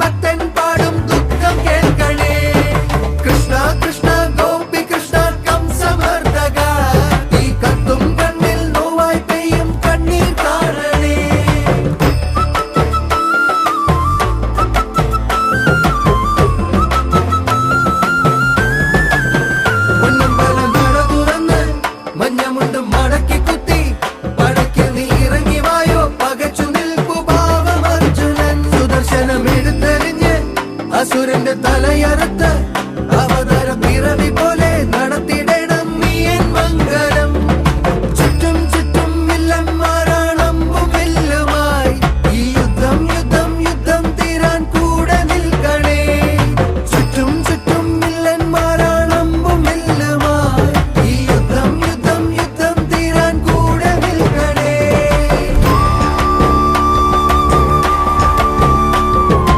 ഭക്തൻ പാടും ദുഃഖം കേൾക്കണേ. കൃഷ്ണ കൃഷ്ണ ഗോപി കൃഷ്ണ കംസമർദ്ദക, ഈ കത്തും കണ്ണിൽ നോവായി പെയ്യും കണ്ണീർ കാണണേ. പൊന്നമ്പലം നട തുറന്ന് മഞ്ഞമുണ്ട് മടക്കി കുത്തി, പടയ്ക്ക് നീ ഇറങ്ങി വായോ പകച്ചു നിൽപ്പു പാവം അർജുനൻ. സുദർശനം എടുത്തെറിഞ്ഞ് അസുരന്റെ തലയറുത്ത് അവതാരം പിറവി